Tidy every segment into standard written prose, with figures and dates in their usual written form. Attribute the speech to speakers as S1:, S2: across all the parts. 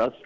S1: 10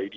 S1: ID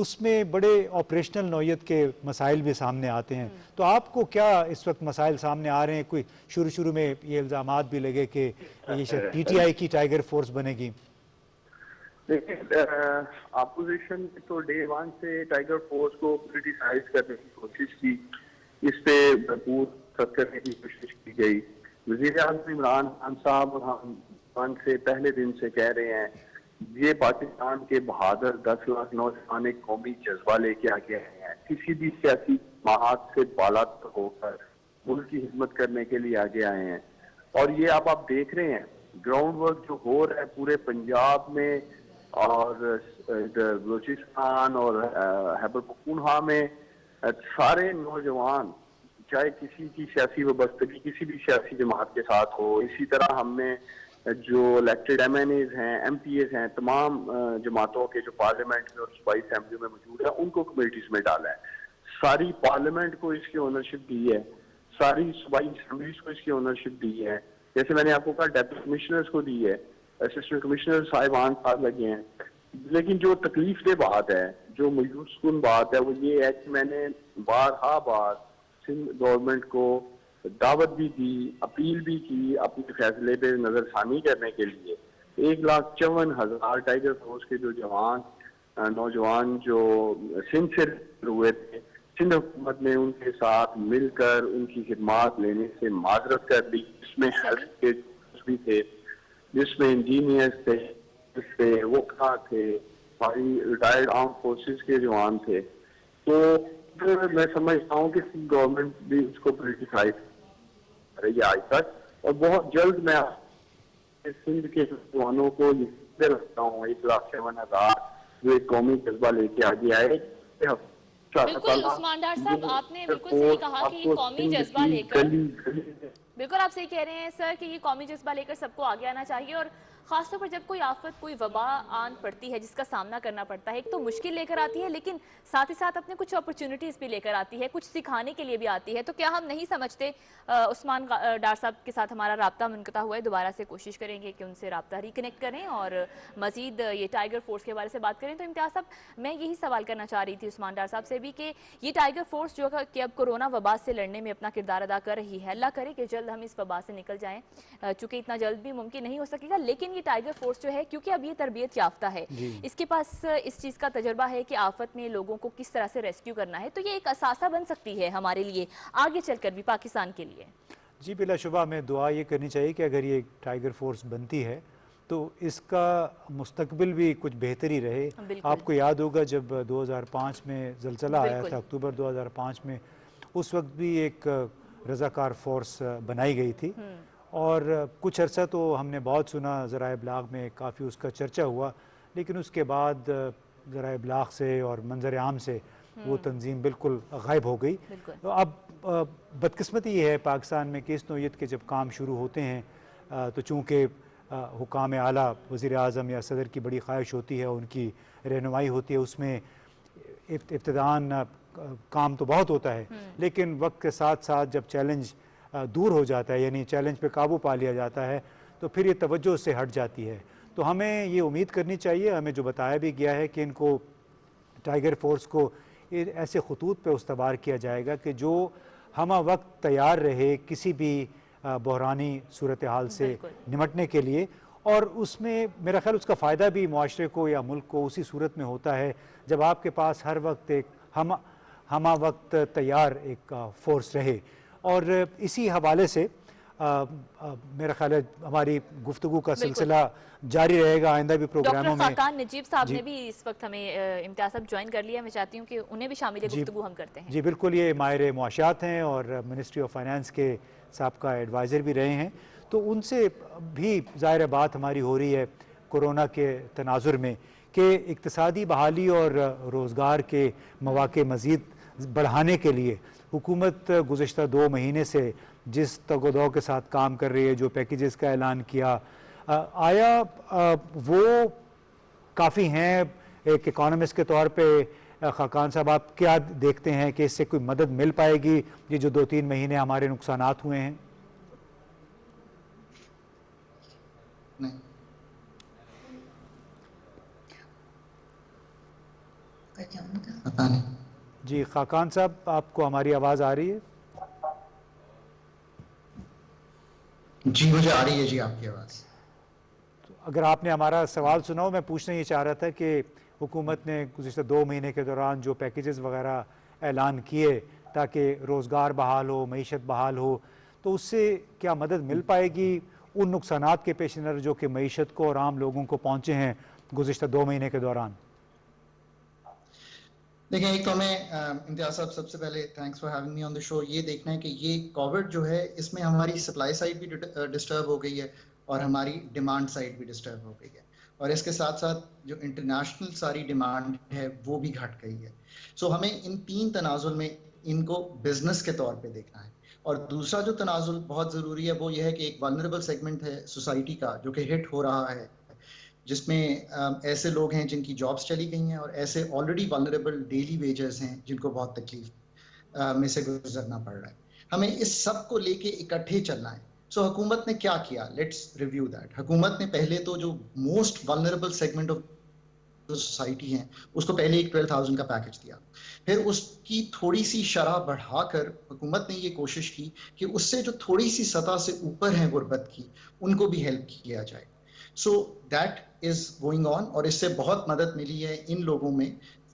S2: اس میں بڑے operational نوعیت کے مسائل بھی سامنے آتے ہیں. تو آپ کو کیا اس وقت مسائل سامنے آ رہے ہیں؟ کوئی شروع میں یہ الزامات بھی لگے کہ یہ شاید پی ٹی آئی کی ٹائیگر فورس بنے گی.
S1: دیکھیں اپوزیشن تو ڈے ون سے ٹائیگر فورس کو کرٹیسائز کرنے کی کوشش کی, اس پہ بھرپور خرچ کرنے کی کوشش کی گئی. وزیر اعظم عمران خان صاحب ہم ون سے پہلے دن سے کہہ رہے ہیں یہ پاکستان کے بہادر 10 لاکھ نوجوان ایک قومی جذبہ لے کے آگے آئے ہیں, کسی بھی سیاسی جماعت سے بالا ہو کر ملک کی خدمت کرنے کے لیے آگے آئے ہیں. اور یہ آپ دیکھ رہے ہیں گراؤنڈ ورک جو ہو رہا ہے پورے پنجاب میں اور بلوچستان اور خیبر پختونخوا میں, سارے نوجوان چاہے کسی کی سیاسی وابستگی کسی بھی سیاسی جماعت کے ساتھ ہو, اسی طرح ہم نے جو الیکٹڈ ایم این ایز ہیں, ایم پی ایز ہیں, تمام جماعتوں کے جو پارلیمنٹ میں اور صوبائی اسمبلی میں موجود ہیں ان کو کمیٹیز میں ڈالا ہے. ساری پارلیمنٹ کو اس کی اونرشپ دی ہے, ساری صوبائی اسمبلیز کو اس کی اونرشپ دی ہے. جیسے میں نے آپ کو کہا ڈیپٹی کمشنرز کو دی ہے, اسسٹنٹ کمشنر صاحبان ساتھ لگے ہیں. لیکن جو تکلیف دہ بات ہے, جو مایوس کن بات ہے وہ یہ ہے کہ میں نے بار سندھ گورنمنٹ کو دعوت بھی دی, اپیل بھی کی اپنے فیصلے پہ نظر ثانی کرنے کے لیے. 1,54,000 ٹائیگر فورس کے جو نوجوان جو سندھ سے ہوئے تھے, سندھ حکومت نے ان کے ساتھ مل کر ان کی خدمات لینے سے معذرت کر دی, جس میں ہیلتھ کے بھی تھے, جس میں انجینئرز تھے, جس میں وکلا تھے, ہماری ریٹائرڈ آرم فورسز کے جوان تھے. تو میں سمجھتا ہوں کہ گورنمنٹ بھی اس کو پولیٹیسائز کر رہی ہے آج تک, اور بہت جلد میں سندھ کے جوانوں کو یہ رکھتا ہوں 1,07,000 جو ایک قومی جذبہ لے کے آگے آئے.
S3: بالکل عثمان ڈار صاحب, آپ نے بالکل صحیح کہا کہ یہ قومی جذبہ لے کر, بالکل آپ صحیح کہہ رہے ہیں سر کہ یہ قومی جذبہ لے کر سب کو آگے آنا چاہیے. اور خاص طور پر جب کوئی آفت, کوئی وبا آن پڑتی ہے جس کا سامنا کرنا پڑتا ہے, ایک تو مشکل لے کر آتی ہے لیکن ساتھ ہی ساتھ اپنے کچھ اپرچونٹیز بھی لے کر آتی ہے, کچھ سکھانے کے لیے بھی آتی ہے. تو کیا ہم نہیں سمجھتے, عثمان ڈار صاحب کے ساتھ ہمارا رابطہ منقطع ہوا ہے, دوبارہ سے کوشش کریں گے کہ ان سے رابطہ ریکنیکٹ کریں اور مزید یہ ٹائیگر فورس کے بارے سے بات کریں. تو امتیاز صاحب میں یہی سوال کرنا چاہ رہی تھی عثمان ڈار صاحب سے بھی کہ یہ ٹائیگر فورس جو کہ اب کورونا وبا سے لڑنے میں اپنا کردار ادا کر رہی ہے, اللہ کرے کہ جلد ہم اس وبا سے نکل جائیں, چونکہ اتنا جلد بھی ممکن نہیں ہو سکے گا, لیکن یہ ٹائیگر فورس جو ہے کیونکہ اب یہ تربیت یافتہ ہے, اس کے پاس اس چیز کا تجربہ ہے کہ آفت میں لوگوں کو کس طرح سے ریسکیو کرنا ہے, تو یہ ایک اثاثہ بن سکتی ہے ہمارے لیے آگے چل کر بھی پاکستان کے لیے.
S2: جی بلا شبہ ہمیں دعا یہ کرنی چاہیے کہ اگر یہ ٹائیگر فورس بنتی ہے تو اس کا مستقبل بھی کچھ بہتری رہے. آپ کو یاد ہوگا جب 2005 میں زلزلہ آیا تھا, اکتوبر 2005 میں, اس وقت بھی ایک رضاکار فورس بنائی گئی تھی, اور کچھ عرصہ تو ہم نے بہت سنا, ذرائع ابلاغ میں کافی اس کا چرچہ ہوا, لیکن اس کے بعد ذرائع ابلاغ سے اور منظر عام سے وہ تنظیم بالکل غائب ہو گئی. اب بدقسمتی یہ ہے پاکستان میں کہ اس نوعیت کے جب کام شروع ہوتے ہیں تو چونکہ حکام اعلیٰ, وزیر اعظم یا صدر کی بڑی خواہش ہوتی ہے, ان کی رہنمائی ہوتی ہے, اس میں ابتداءً کام تو بہت ہوتا ہے, لیکن وقت کے ساتھ ساتھ جب چیلنج دور ہو جاتا ہے, یعنی چیلنج پہ قابو پا لیا جاتا ہے, تو پھر یہ توجہ سے ہٹ جاتی ہے. تو ہمیں یہ امید کرنی چاہیے, ہمیں جو بتایا بھی گیا ہے کہ ان کو ٹائیگر فورس کو ایسے خطوط پہ استوار کیا جائے گا کہ جو ہمہ وقت تیار رہے کسی بھی بحرانی صورتحال سے نمٹنے کے لیے. اور اس میں میرا خیال اس کا فائدہ بھی معاشرے کو یا ملک کو اسی صورت میں ہوتا ہے جب آپ کے پاس ہر وقت ایک ہمہ وقت تیار ایک فورس رہے. اور اسی حوالے سے میرا خیال ہے ہماری گفتگو کا سلسلہ جاری رہے گا آئندہ بھی پروگراموں میں.
S3: ڈاکٹر خاقان نجیب صاحب نے بھی اس وقت ہمیں امتیاز صاحب جوائن کر لیا, میں چاہتی ہوں کہ انہیں بھی شامل گفتگو ہم کرتے ہیں.
S2: جی بالکل, یہ ماہر معاشیات ہیں اور منسٹری آف فائنانس کے سابقہ ایڈوائزر بھی رہے ہیں, تو ان سے بھی ظاہر بات ہماری ہو رہی ہے کورونا کے تناظر میں کہ اقتصادی بحالی اور روزگار کے مواقع مزید بڑھانے کے لیے حکومت گزشتہ 2 مہینے سے جس تگ و دو کے ساتھ کام کر رہی ہے, جو پیکیجز کا اعلان کیا, آیا وہ کافی ہیں؟ ایک اکانومسٹ کے طور پہ خاقان صاحب آپ کیا دیکھتے ہیں کہ اس سے کوئی مدد مل پائے گی یہ جو 2-3 مہینے ہمارے نقصانات ہوئے ہیں؟
S4: نہیں,
S2: جی خاقان صاحب, آپ کو ہماری آواز آ رہی ہے؟
S4: جی مجھے آ رہی ہے جی آپ کی آواز.
S2: اگر آپ نے ہمارا سوال سنا ہو, میں پوچھنا یہ چاہ رہا تھا کہ حکومت نے گزشتہ 2 مہینے کے دوران جو پیکیجز وغیرہ اعلان کیے تاکہ روزگار بحال ہو, معیشت بحال ہو, تو اس سے کیا مدد مل پائے گی ان نقصانات کے پیش نظر جو کہ معیشت کو اور عام لوگوں کو پہنچے ہیں گزشتہ 2 مہینے کے دوران؟
S4: دیکھیں, ایک تو ہمیں امتیاز صاحب سب سے پہلے تھینکس فار ہیونگ می آن دی شو, یہ دیکھنا ہے کہ یہ کووڈ جو ہے اس میں ہماری سپلائی سائڈ بھی ڈسٹرب ہو گئی ہے اور ہماری ڈیمانڈ سائڈ بھی ڈسٹرب ہو گئی ہے, اور اس کے ساتھ ساتھ جو انٹرنیشنل ساری ڈیمانڈ ہے وہ بھی گھٹ گئی ہے. سو ہمیں ان 3 تنازل میں ان کو بزنس کے طور پہ دیکھنا ہے. اور دوسرا جو تنازل بہت ضروری ہے وہ یہ ہے کہ ایک ولنریبل سیگمنٹ ہے سوسائٹی کا جو کہ ہٹ ہو رہا ہے, جس میں ایسے لوگ ہیں جن کی جابس چلی گئی ہیں اور ایسے آلریڈی ولنریبل ڈیلی ویجرز ہیں جن کو بہت تکلیف میں سے گزرنا پڑ رہا ہے. ہمیں اس سب کو لے کے اکٹھے چلنا ہے. سو حکومت نے کیا کیا, لیٹس ریویو دیٹ. حکومت نے پہلے تو جو most vulnerable segment of society ہیں اس کو پہلے ایک 12,000 کا پیکج دیا, پھر اس کی تھوڑی سی شرح بڑھا کر حکومت نے یہ کوشش کی کہ اس سے جو تھوڑی سی سطح سے اوپر ہیں غربت کی ان کو بھی ہیلپ کیا جائے. So that is going on, اور اس سے بہت مدد ملی ہے ان لوگوں میں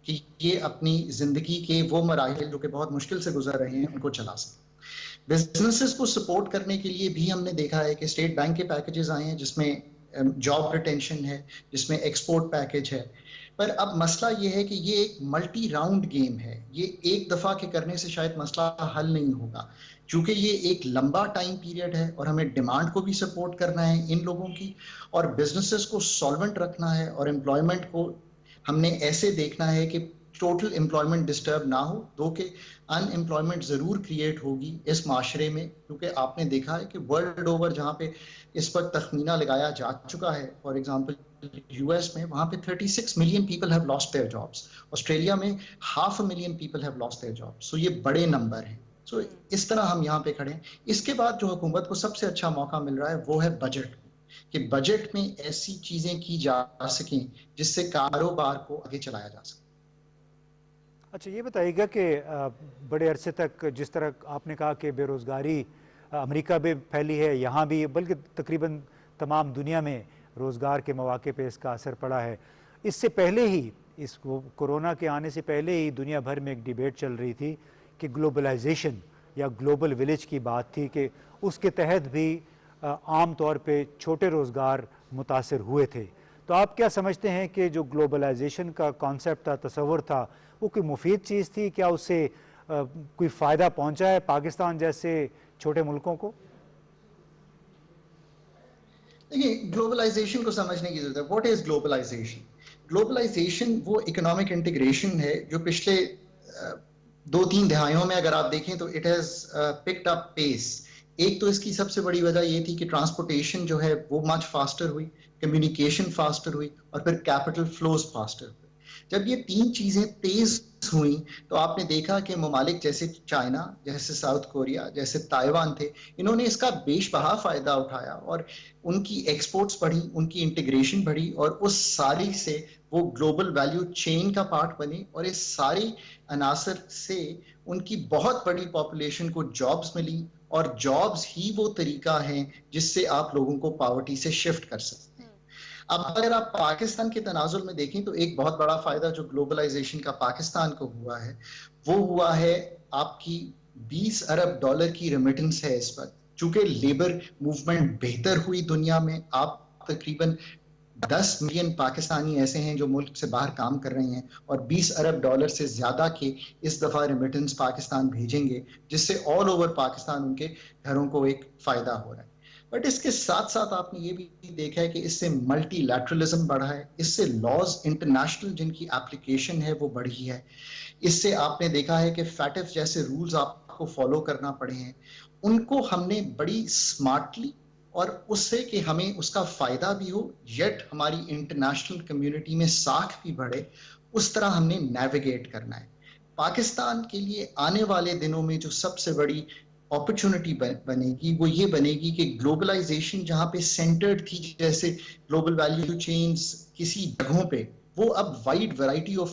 S4: کہ یہ اپنی زندگی کے وہ مراحل جو کہ بہت مشکل سے گزر رہے ہیں ان کو چلا سکیں. بزنسز کو سپورٹ کرنے کے لیے بھی ہم نے دیکھا ہے کہ اسٹیٹ بینک کے پیکیجز آئے ہیں جس میں جاب ریٹینشن ہے, جس میں ایکسپورٹ پیکیج ہے. پر اب مسئلہ یہ ہے کہ یہ ایک ملٹی راؤنڈ گیم ہے, یہ ایک دفعہ کے کرنے سے شاید مسئلہ حل نہیں ہوگا, چونکہ یہ ایک لمبا ٹائم پیریڈ ہے اور ہمیں ڈیمانڈ کو بھی سپورٹ کرنا ہے ان لوگوں کی, اور بزنسز کو سالونٹ رکھنا ہے, اور امپلائمنٹ کو ہم نے ایسے دیکھنا ہے کہ ٹوٹل امپلائمنٹ ڈسٹرب نہ ہو, دو کہ ان امپلائمنٹ ضرور کریٹ ہوگی اس معاشرے میں, کیونکہ آپ نے دیکھا ہے کہ ورلڈ اوور جہاں پہ اس وقت تخمینہ لگایا جا چکا ہے, فار ایگزامپل یو ایس میں وہاں پہ 36 million people have lost their jobs, Australia میں 500,000 people have lost their jobs. So یہ بڑے نمبر ہیں. سو اس طرح ہم یہاں پہ کھڑے ہیں. اس کے بعد جو حکومت کو سب سے اچھا موقع مل رہا ہے وہ ہے بجٹ, کہ بجٹ میں ایسی چیزیں کی جا سکیں جس سے کاروبار کو آگے چلایا جا سکے.
S2: اچھا یہ بتائیے گا کہ بڑے عرصے تک جس طرح آپ نے کہا کہ بے روزگاری امریکہ میں پھیلی ہے, یہاں بھی, بلکہ تقریباً تمام دنیا میں روزگار کے مواقع پہ اس کا اثر پڑا ہے. اس سے پہلے ہی, اس کورونا کے آنے سے پہلے ہی دنیا بھر میں ایک ڈیبیٹ چل رہی تھی کہ گلوبلائزیشن یا گلوبل ولیج کی بات تھی, کہ اس کے تحت بھی عام طور پہ چھوٹے روزگار متاثر ہوئے تھے. تو آپ کیا سمجھتے ہیں کہ جو گلوبلائزیشن کا کانسیپٹ تھا, تصور تھا, وہ کوئی مفید چیز تھی؟ کیا اس سے کوئی فائدہ پہنچا ہے پاکستان جیسے چھوٹے ملکوں کو؟
S4: دیکھیے, گلوبلائزیشن کو سمجھنے کی ضرورت ہے. What is globalization? گلوبلائزیشن وہ اکنامک انٹیگریشن ہے جو پچھلے 2-3 دہائیوں میں اگر آپ دیکھیں تو اٹ ہیز پکڈ اپ پیس. ایک تو اس کی سب سے بڑی وجہ یہ تھی کہ ٹرانسپورٹیشن جو ہے وہ مچ فاسٹر ہوئی, کمیونیکیشن فاسٹر ہوئی, اور پھر کیپٹل فلوز فاسٹر ہوئے. جب یہ 3 چیزیں تیز ہوئیں تو آپ نے دیکھا کہ ممالک جیسے چائنا, جیسے ساؤتھ کوریا, جیسے تائیوان تھے, انہوں نے اس کا بیش بہا فائدہ اٹھایا اور ان کی ایکسپورٹس بڑھی, ان کی انٹیگریشن بڑھی, اور اس ساری سے وہ گلوبل ویلیو چین کا پارٹ بنے, اور اس ساری عناصر سے ان کی بہت بڑی پاپولیشن کو جابز ملی, اور جابز ہی وہ طریقہ ہیں جس سے آپ لوگوں کو پاورٹی سے شفٹ کر سکتے ہیں. اب اگر آپ پاکستان کے تناظر میں دیکھیں تو ایک بہت بڑا فائدہ جو گلوبلائزیشن کا پاکستان کو ہوا ہے وہ ہوا ہے آپ کی $20 ارب کی ریمیٹنس ہے اس وقت. چونکہ لیبر موومنٹ بہتر ہوئی دنیا میں, آپ تقریباً 10 ملین پاکستانی ایسے ہیں جو ملک سے باہر کام کر رہے ہیں, اور $20 ارب سے زیادہ کے اس دفعہ ریمیٹنس پاکستان بھیجیں گے, جس سے آل اوور پاکستان ان کے گھروں کو ایک فائدہ ہو رہا ہے. بٹ اس کے ساتھ ساتھ آپ نے یہ بھی دیکھا ہے کہ اس سے ملٹی لیٹرلزم بڑھا ہے, اس سے لاز انٹرنیشنل جن کی اپلیکیشن ہے وہ بڑھی ہے. اس سے آپ نے دیکھا ہے کہ فیٹف جیسے رولز آپ کو فالو کرنا پڑے ہیں, ان کو ہم نے بڑی سمارٹلی, اور اس سے کہ ہمیں اس کا فائدہ بھی ہو یٹ ہماری انٹرنیشنل کمیونٹی میں ساکھ بھی بڑھے, اس طرح ہم نے نیویگیٹ کرنا ہے. پاکستان کے لیے آنے والے دنوں میں جو سب سے بڑی اپرچونٹی بنے گی وہ یہ بنے گی کہ گلوبلائزیشن جہاں پہ سینٹرڈ تھی, جیسے گلوبل ویلیو چینز کسی جگہوں پہ, وہ اب وائڈ ورائٹی آف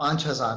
S4: 5000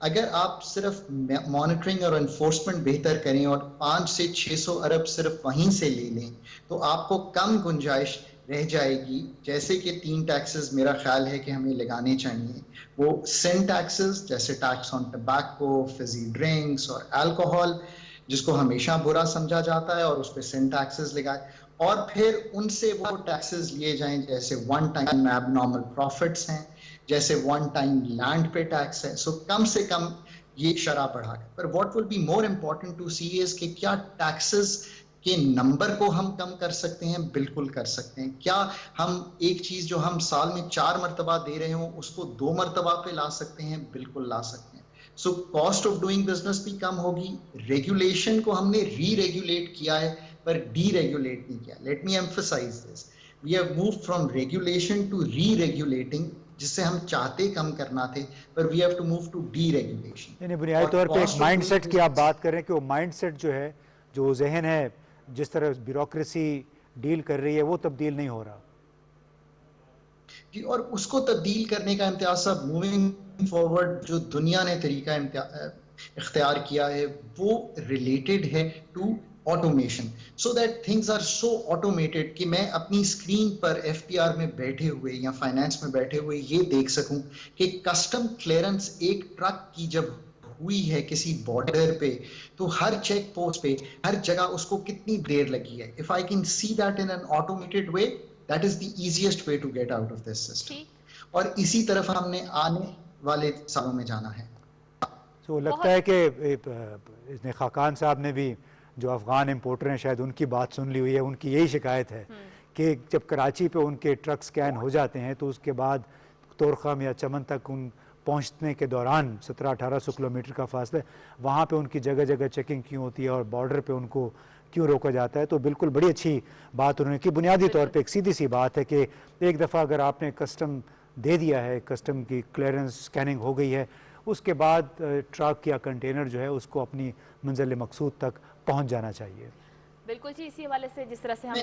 S4: اگر آپ صرف مانیٹرنگ اور انفورسمنٹ بہتر کریں اور 5 سے 600 ارب صرف وہیں سے لے لیں تو آپ کو کم گنجائش رہ جائے گی. جیسے کہ 3 ٹیکسز میرا خیال ہے کہ ہمیں لگانے چاہیے. وہ سن ٹیکسز جیسے ٹیکس آن ٹبیکو, فزی ڈرنکس اور الکوہول جس کو ہمیشہ برا سمجھا جاتا ہے, اور اس پہ سن ٹیکسز لگائے, اور پھر ان سے وہ ٹیکسز لیے جائیں جیسے one time abnormal profits ہیں, جیسے ون ٹائم لینڈ پہ ٹیکس ہے. سو کم سے کم یہ شرح بڑھا کے. پر what will be more important to see is کہ کیا ٹیکسز کے نمبر کو ہم کم کر سکتے ہیں؟ بالکل کر سکتے ہیں. کیا ہم ایک چیز جو ہم سال میں 4 مرتبہ دے رہے ہوں اس کو 2 مرتبہ پہ لا سکتے ہیں؟ بالکل لا سکتے ہیں. So cost of doing business بھی کم ہوگی. ریگولیشن کو ہم نے ری ریگولیٹ کیا ہے پر ڈی ریگولیٹ نہیں کیا. Let me emphasize this, we have moved from regulation to reregulating, جس سے ہم چاہتے کم کرنا تھے, پر we have to move to deregulation.
S2: یعنی بنیادی طور پہ ایک مائنڈ سیٹ کی آپ بات کریں کہ وہ مائنڈ سیٹ جو ہے, جو ذہن ہے, جس طرح بیوروکریسی ڈیل کر رہی ہے وہ تبدیل نہیں ہو رہا.
S4: جی, اور اس کو تبدیل کرنے کا امتیاز صاحب موونگ فارورڈ جو دنیا نے طریقہ اختیار کیا ہے وہ ریلیٹڈ ہے to automation, so that things are so automated کہ میں اپنی اسکرین پر ایف پی آر میں بیٹھے ہوئے یا فائنانس میں بیٹھے ہوئے یہ دیکھ سکوں کہ کسٹم کلیئرنس ایک ٹرک کی جب ہوئی ہے کسی بارڈر پہ تو ہر چیک پوسٹ پہ ہر جگہ اس کو کتنی دیر لگی ہے. If I can see that in an automated way, that is the easiest way to get out of this system. اور اسی طرف ہم نے آنے والے سالوں میں جانا ہے.
S2: تو لگتا ہے کہ اس نے خاقان صاحب نے بھی جو افغان امپورٹر ہیں شاید ان کی بات سن لی ہوئی ہے. ان کی یہی شکایت ہے کہ جب کراچی پہ ان کے ٹرک سکین ہو جاتے ہیں تو اس کے بعد طورخم یا چمن تک ان پہنچنے کے دوران 1700-1800 کلومیٹر کا فاصلہ ہے, وہاں پہ ان کی جگہ جگہ چیکنگ کیوں ہوتی ہے اور بارڈر پہ ان کو کیوں روکا جاتا ہے. تو بالکل بڑی اچھی بات انہوں نے کی. بنیادی طور پہ ایک سیدھی سی بات ہے کہ ایک دفعہ اگر آپ نے کسٹم دے دیا ہے, کسٹم کی کلیئرنس سکیننگ ہو گئی ہے, اس کے بعد ٹرک یا کنٹینر جو ہے اس کو اپنی منزل مقصود تک پہنچ جانا چاہیے.
S3: بالکل جی, اسی حوالے سے جس طرح سے ہم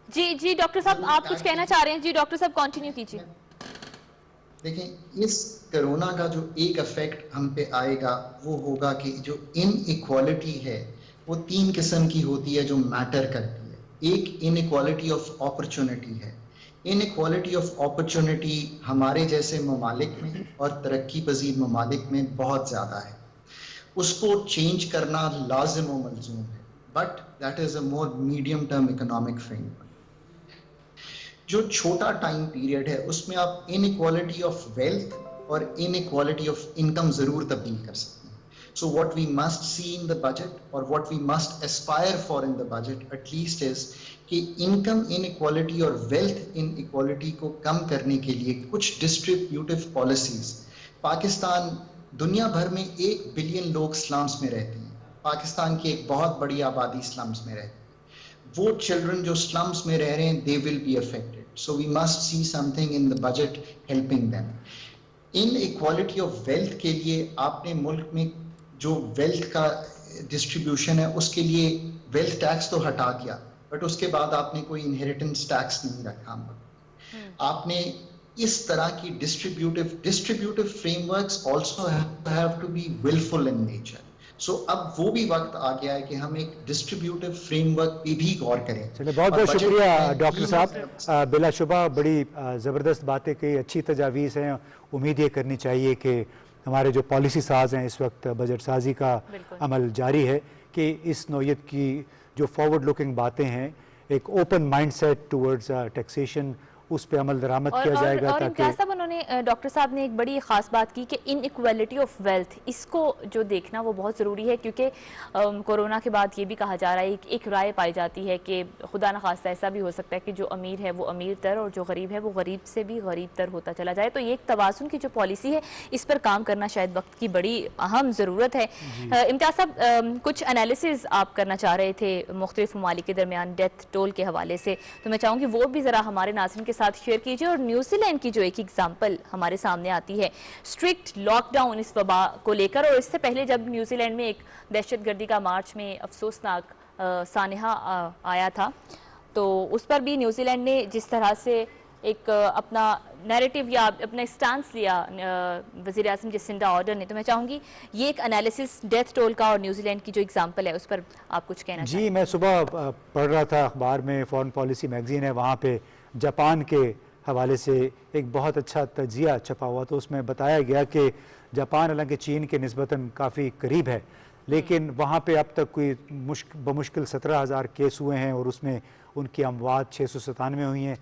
S3: جی ڈاکٹر صاحب آپ کچھ کہنا چاہ رہے ہیں؟ جی ڈاکٹر صاحب کنٹینیو کیجیے.
S4: دیکھیں اس کرونا کا جو ایک افیکٹ ہم پہ آئے گا وہ ہوگا کہ جو ان ایکوالٹی ہے وہ 3 قسم کی ہوتی ہے جو میٹر کرتی ہے. ایک ان ایکوالٹی آف اپرچونٹی ہے. ان ایکوالٹی آف اپرچونٹی ہمارے جیسے ممالک میں اور ترقی پذیر ممالک میں بہت زیادہ ہے. اس کو چینج کرنا لازم و ملزوم ہے, but that is a more medium term economic frame work. جو چھوٹا ٹائم پیریڈ ہے اس میں آپ ان ایکوالٹی آف ویلتھ اور ان ایکوالٹی آف انکم ضرور تبدیل کر سکتے ہیں. So what we must see in the budget اور what we must aspire for in the budget at least is کہ انکم ان ایکوالٹی اور ویلتھ ان ایکوالٹی کو کم کرنے کے لیے کچھ ڈسٹریبیوٹیو پالیسیز. پاکستان دنیا بھر میں 1 بلین لوگ سلمز میں رہتے ہیں. پاکستان کی ایک بہت بڑی آبادی سلمز میں رہتی ہے. وہ چلڈرن جو سلمز میں رہ رہے ہیں they will be affected. So we must see something in the budget helping them. In equality of wealth کے لیے آپ نے ملک میں جو ویلتھ کا ڈسٹریبیوشن ہے اس کے لیے ویلتھ ٹیکس تو ہٹا دیا, بٹ اس کے بعد آپ نے کوئی انہیریٹنس ٹیکس نہیں رکھا. آپ نے اس طرح کی distributive frameworks also have to be willful in nature. So اب وہ بھی وقت آ گیا ہے کہ ہم ایک ڈسٹریبیوٹیو فریم ورک پہ بھی غور کریں.
S2: چلے بہت بہت شکریہ ڈاکٹر صاحب, بلا شبہ بڑی زبردست باتیں کہی, اچھی تجاویز ہیں. امید یہ کرنی چاہیے کہ ہمارے جو پالیسی ساز ہیں اس وقت بجٹ سازی کا عمل جاری ہے کہ اس نوعیت کی جو فارورڈ لوکنگ باتیں ہیں, ایک open mind set towards taxation, اس پہ عمل درآمد کیا جائے گا.
S3: اور امتیاز صاحب انہوں نے ڈاکٹر صاحب نے ایک بڑی خاص بات کی کہ ان ایکویلٹی آف ویلتھ, اس کو جو دیکھنا وہ بہت ضروری ہے, کیونکہ کورونا کے بعد یہ بھی کہا جا رہا ہے, ایک رائے پائی جاتی ہے کہ خدا نخواستہ ایسا بھی ہو سکتا ہے کہ جو امیر ہے وہ امیر تر اور جو غریب ہے وہ غریب سے بھی غریب تر ہوتا چلا جائے. تو یہ ایک توازن کی جو پالیسی ہے اس پر کام کرنا شاید وقت کی بڑی اہم ضرورت ہے. امتیاز صاحب کچھ انالیسز آپ کرنا چاہ رہے تھے مختلف ممالک کے درمیان ڈیتھ ٹول کے حوالے سے, تو میں چاہوں گی وہ بھی ذرا ہمارے ناظرین کے ساتھ شیئر کیجئے. اور نیوزی لینڈ کی جو ایک ایگزامپل ہمارے سامنے آتی ہے اسٹرکٹ لاک ڈاؤن اس وبا کو لے کر, اور اس سے پہلے جب نیوزی لینڈ میں ایک دہشت گردی کا مارچ میں افسوسناک سانحہ آیا تھا, تو اس پر بھی نیوزی لینڈ نے جس طرح سے ایک اپنا نیریٹو یا اپنا اسٹانس لیا وزیر اعظم جسنڈا آرڈر نے، تو میں چاہوں گی یہ ایک انالیسس ڈیتھ ٹول کا اور نیوزی لینڈ کی جو اگزامپل ہے اس پر آپ کچھ کہنا چاہیں؟
S2: جی میں صبح پڑھ رہا تھا اخبار میں، فورن پالیسی میگزین ہے، وہاں پہ جاپان کے حوالے سے ایک بہت اچھا تجزیہ چھپا ہوا، تو اس میں بتایا گیا کہ جاپان حالانکہ چین کے نسبتاً کافی قریب ہے، لیکن وہاں پہ اب تک کوئی بمشکل 17,000 کیس ہوئے ہیں اور اس میں ان کی اموات 697 ہوئی ہیں۔